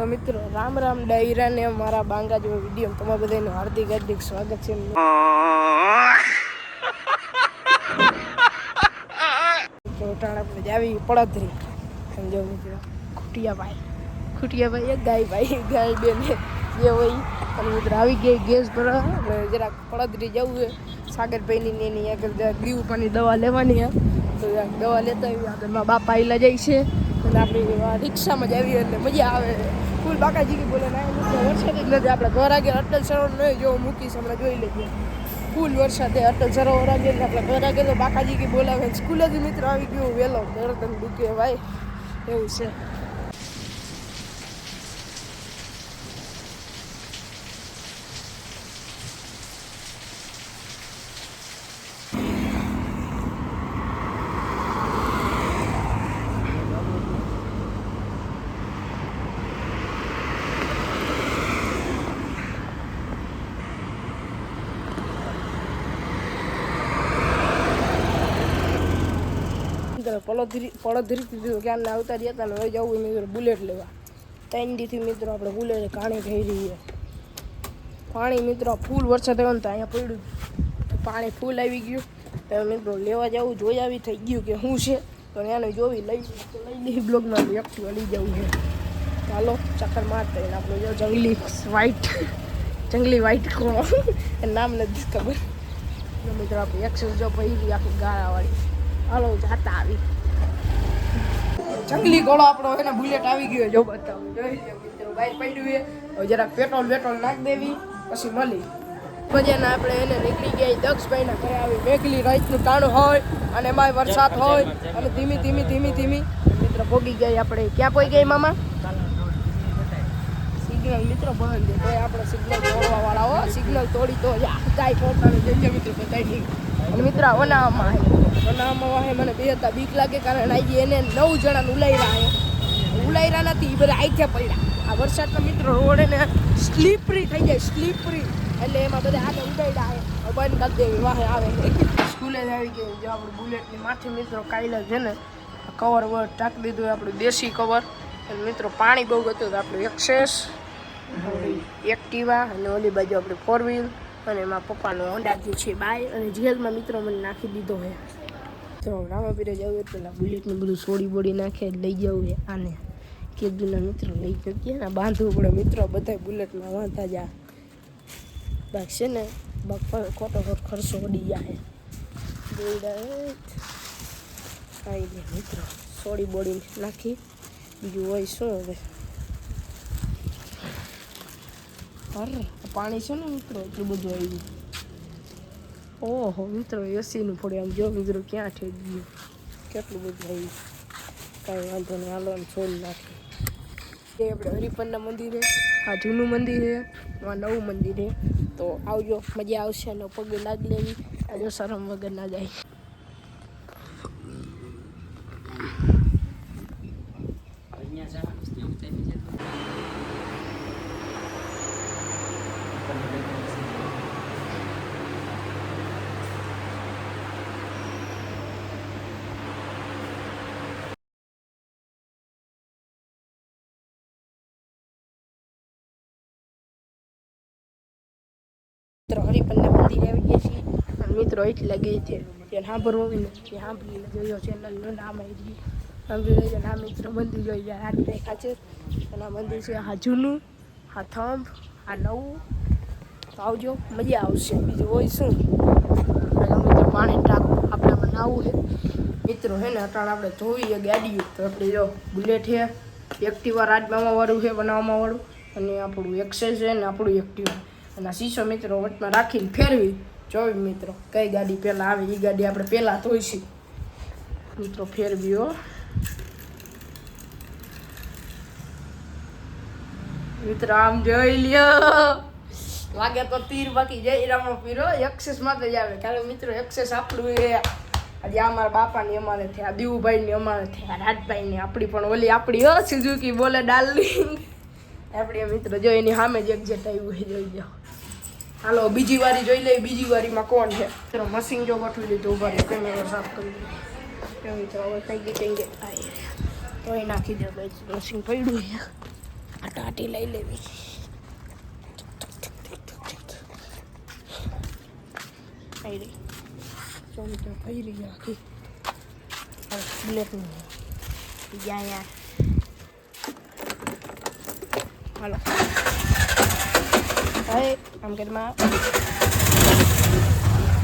તો મિત્રો રામ રામ ડાયરા ને મારા બાંગા જેવો વિડીયો તમારા બધાનું હાર્દિક હાર્દિક સ્વાગત છે આપણે જાવી પડધરી સમજો મિત્રો ખૂટિયાભાઈ એક ગાય બેન જે હોય અને મિત્રો આવી ગઈ ગેસ ભરવા જરાક પડધરી જવું છે સાગરભાઈની એની આગળ દીવું પાણી દવા લેવાની તો દવા લેતા આવી આગળમાં બાપા આવેલા જાય છે અને આપણી રિક્ષામાં જ આવી એટલે મજા આવે ફૂલ બાકાજી કે બોલે ના વરસાદ જ નથી આપણે ઘર આગળ અટલ સરોવર નહીં જો મૂકીશ હમણાં જોઈ લેજે ફૂલ વરસાદે અટલ સરોવર આગળ આપણે ઘર આગળ તો બાકાજી કે બોલાવે સ્કૂલેથી મિત્ર આવી ગયો વહેલો ગરદન દુખે ભાઈ એવું છે. પડધરી દીધું ક્યાં ના આવતા રહ્યા હતા ને હવે જવું મિત્રો બુલેટ લેવા 3 દીથી મિત્રો આપણે બુલેટ કાણી થઈ રહી છે પાણી મિત્રો ફૂલ વરસાદ આવ્યો ને તો અહીંયા પડ્યું પાણી ફૂલ આવી ગયું તો મિત્રો લેવા જવું જોઈ આવી થઈ ગયું કે શું છે તો એને જોવી લઈ લઈ બ્લોગમાં એક્ટિવા લઈ જવું છે ચાલો ચક્કર મારતા એને આપણે જો જંગલી વ્હાઈટ કોળો એ નામ નથી ખબર મિત્રો આપણે એક્સેસ જો પડી આખી ગાળાવાળી હાલો જાતા આવી જંગલી ઘોડો આપણો એને બુલેટ આવી ગયો જો બતાવું જોઈ લો મિત્રો બહાર પડ્યું છે હવે જરાક પેટ્રોલ નાખી દેવી પછી મળી બજાના આપણે એને નીકળી ગયા દક્ષભાઈના ઘરે આવી મેઘલી રાતનું ટાણું હોય અને એમાં વરસાદ હોય અને ધીમી મિત્રો પોગી ગઈ આપણે ક્યાં પોઈ ગઈ મામા સિગ્નલ મિત્રો બંધ છે તો આપણે સિગ્નલ તોડવા વાળા હો સિગ્નલ તોડી તો ગાય પોતાનું જઈએ મિત્રો બતાવી અને મિત્રો બનાવવામાં વાહે મને બે હતા બીક લાગે કારણ આજે એને 9 જણાને ઉલાયરા નથી બધા આઈથે પડ્યા આ વરસાદનો મિત્રો રોડ એને સ્લીપરી થઈ જાય સ્લીપરી એટલે એમાં બધા આગળ ઉડાડ્યા બંધ કરી દેવી વાહે આવે સ્કૂલે જ આવી ગઈ જો આપણું બુલેટની માથે મિત્રો કાયલા છે ને કવર ટાંકી દીધું આપણું દેશી કવર અને મિત્રો પાણી બહુ હતું તો આપણું એક્સેસ એક્ટિવા અને ઓલી બાજુ આપણે 4 વ્હીલ અને એમાં પપ્પાનો હોન્ડા છે બાય અને જેલમાં મિત્રો મને નાખી દીધો છે તો રામાપીરે જવું એટલે બુલેટનું બધું સોડી બોડી નાખે લઈ જવું છે આને કીધુંના મિત્રો લઈ જઈએ ને બાંધવું પડે મિત્રો બધા બુલેટમાં વાંધા જા બાક છે ને ખોટો ખર્ચો ઉડી જાય કાંઈ નહીં મિત્રો સોડી બોડી નાખી બીજું હોય શું હવે પાણી છે ને મિત્રો એટલું બધું આવ્યું ઓહો મિત્રો એસીનું પડે આમ જો મિત્રો ક્યાં થઈ ગયું કેટલું બધું આવ્યું કાંઈ વાંધો નહીં હાલો ને છોડી નાખી એ આપણે હરિપનના મંદિરે આ જૂનું મંદિર છે આ નવું મંદિર છે તો આવજો મજા આવશે અને પગે લાગી લેવી આજે શરમ વગર ના જાય મિત્રો હરિપનના મંદિર આવી ગયા છીએ અને મિત્રો એટલે ગઈ છે ત્યાં સાંભળવું હોય ને ત્યાં સાંભળી જોયો ચેનલનું નામ આવી સાંભળી લેજો આ મિત્રો મંદિર જોઈ જાય હાથ દેખા છે અને આ મંદિર છે આ જૂનું આ થંભ આ નવું તો આવજો મજા આવશે બીજું હોય શું મિત્રો પાણી ટાંક આપણે બનાવવું છે મિત્રો હે ને અટાણ આપણે ધોઈએ ગાડીઓ તો આપણે જો બુલેટ છે એક્ટિવા રાજમામા વાળું છે બનાવવામાં વાળું અને આપણું એક્સેસ છે ને આપણું એક્ટિવા અને શીશો મિત્રો વચમાં રાખીને ફેરવી જોઈ મિત્રો કઈ ગાડી પહેલાં આવે એ ગાડી આપણે પહેલાં ધોઈશું મિત્રો ફેરવી હો મિત્રો આમ જોઈ લ્યો લાગે તો તીર બાકી જઈ રામો પીરો એક્સેસમાં જ આવે કારણ મિત્રો એક્સેસ આપણું એ આજે અમારા બાપાની અમારે થયા દીવુભાઈની અમારે થયા રાજભાઈની આપણી પણ ઓલી આપણી હો સુઝુકી બોલે ડાર્લિંગ આપણે મિત્રો જો એની સામે જ એક્ઝેક્ટ આવ્યું હોય જોઈ જાઓ હાલો બીજી વારી જોઈ લઈએ બીજી વારીમાં કોણ છે મિત્રો મશીન જો ગોઠવી લીધું ઉભા રહે કેમેરો સાફ કરી દીધું મિત્રો હવે થઈ ગઈ તો એ નાખી દે મશીન પડ્યું ટાટી લઈ લેવી. આવી રહી જો મિત્રો, થઈ રહી આખી બુલેટની ત્યાં યાર. હાલો હવે આમ કરીમાં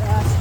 બસ